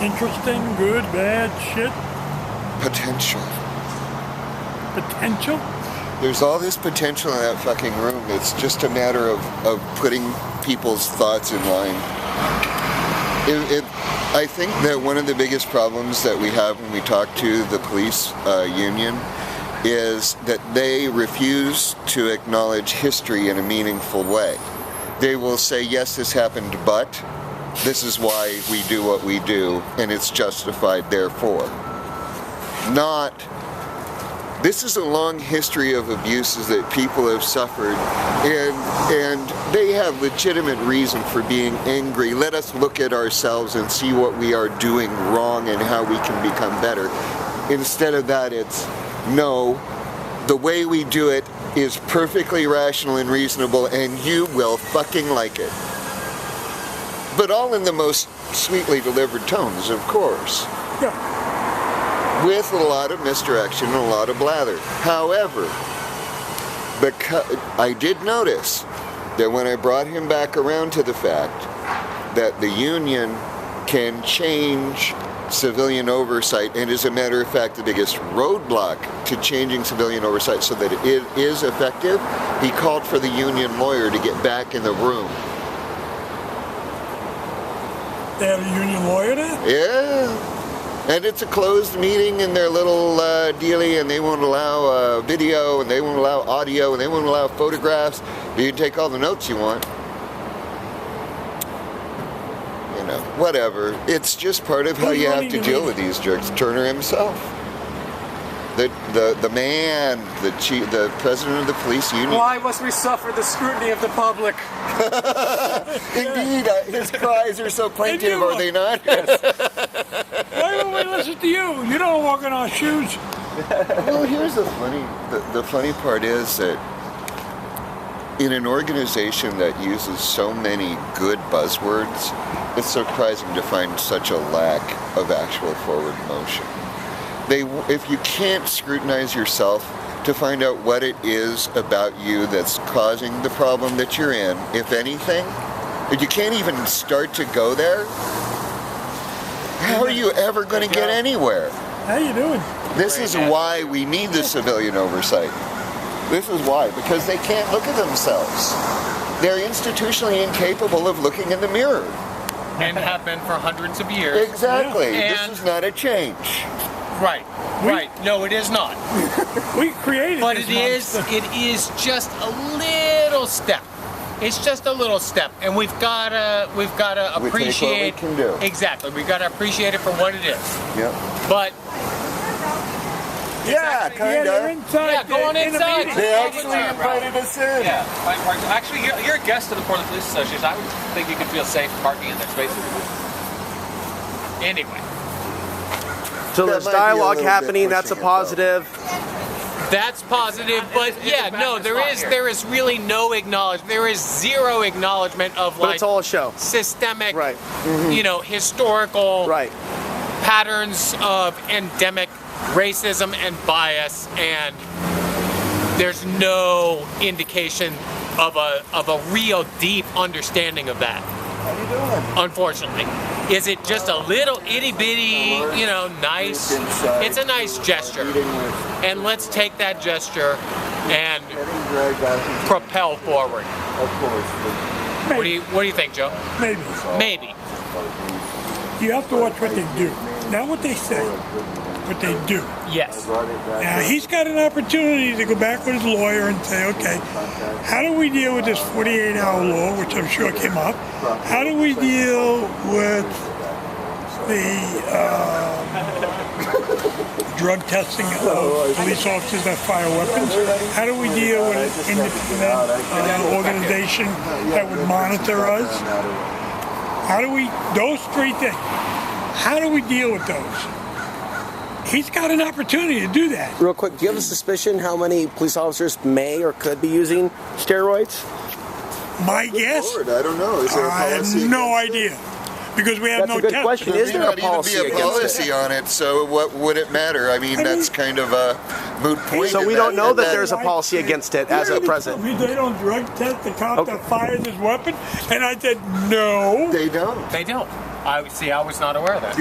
Interesting, good, bad, shit? Potential. Potential? There's all this potential in that fucking room. It's just a matter of putting people's thoughts in line. I think that one of the biggest problems that we have when we talk to the police union is that they refuse to acknowledge history in a meaningful way. They will say, yes, this happened, but this is why we do what we do, and it's justified therefore. Not, this is a long history of abuses that people have suffered, and they have legitimate reason for being angry. Let us look at ourselves and see what we are doing wrong and how we can become better. Instead of that, it's, no, the way we do it is perfectly rational and reasonable, and you will fucking like it. But all in the most sweetly delivered tones, of course. Yeah. With a lot of misdirection and a lot of blather. However, because I did notice that when I brought him back around to the fact that the union can change civilian oversight, and as a matter of fact, the biggest roadblock to changing civilian oversight so that it is effective, he called for the union lawyer to get back in the room. They have a union lawyer there? Yeah. And it's a closed meeting in their little dealie, and they won't allow video, and they won't allow audio, and they won't allow photographs. You can take all the notes you want. You know, whatever. It's just part of how you have to deal with these jerks. Turner himself. The man, the president of the police union. Why must we suffer the scrutiny of the public? Indeed, his cries are so plaintive, are they not? Why would we listen to you? You don't walk in our shoes. Well, here's the funny part is that in an organization that uses so many good buzzwords, it's surprising to find such a lack of actual forward motion. If you can't scrutinize yourself to find out what it is about you that's causing the problem that you're in, if anything, if you can't even start to go there, how are you ever going to get anywhere? How you doing? This is why we need the civilian oversight. This is why, because they can't look at themselves. They're institutionally incapable of looking in the mirror. And have been for hundreds of years. Exactly. Yeah. This is not a change. Right. No, it is not. We created but this it is just a little step. It's just a little step, and we've gotta appreciate. Take what we can do. Exactly, we've gotta appreciate it for what it is. Yep. But yeah, kind they're of. inside. Yeah, go on inside. They actually invited us in. Yeah, actually, you're a guest of the Portland Police Association. I would think you could feel safe parking in their spaces. Anyway. So there's dialogue happening. That's a positive. That's positive, but yeah, no, there is really no acknowledgement. There is zero acknowledgement of But it's all a show. Systemic, right? Historical patterns of endemic racism and bias, and there's no indication of a real deep understanding of that. How you doing? Unfortunately. Is it just a little itty bitty, nice? It's a nice gesture. And let's take that gesture and propel forward. Of course. What do you think, Joe? Maybe. Maybe. You have to watch what they do, not what they say, what they do. Yes. Now, he's got an opportunity to go back with his lawyer and say, okay, how do we deal with this 48-hour law, which I'm sure came up? How do we deal with the drug testing of police officers that fire weapons? How do we deal with an independent organization that would monitor us? How do we, those three things, how do we deal with those? He's got an opportunity to do that. Real quick, do you have a suspicion how many police officers may or could be using steroids? My guess? Lord, I don't know. Is there a policy? I have no idea. Because we have That's a good question. Is there a policy against it? There may not even be a policy on it, so what would it matter? I mean, that's kind of a moot point. So we don't know that there's a policy against it as of present. They don't drug test the cop that fires his weapon? And I said, no. They don't. They don't. I was not aware of that.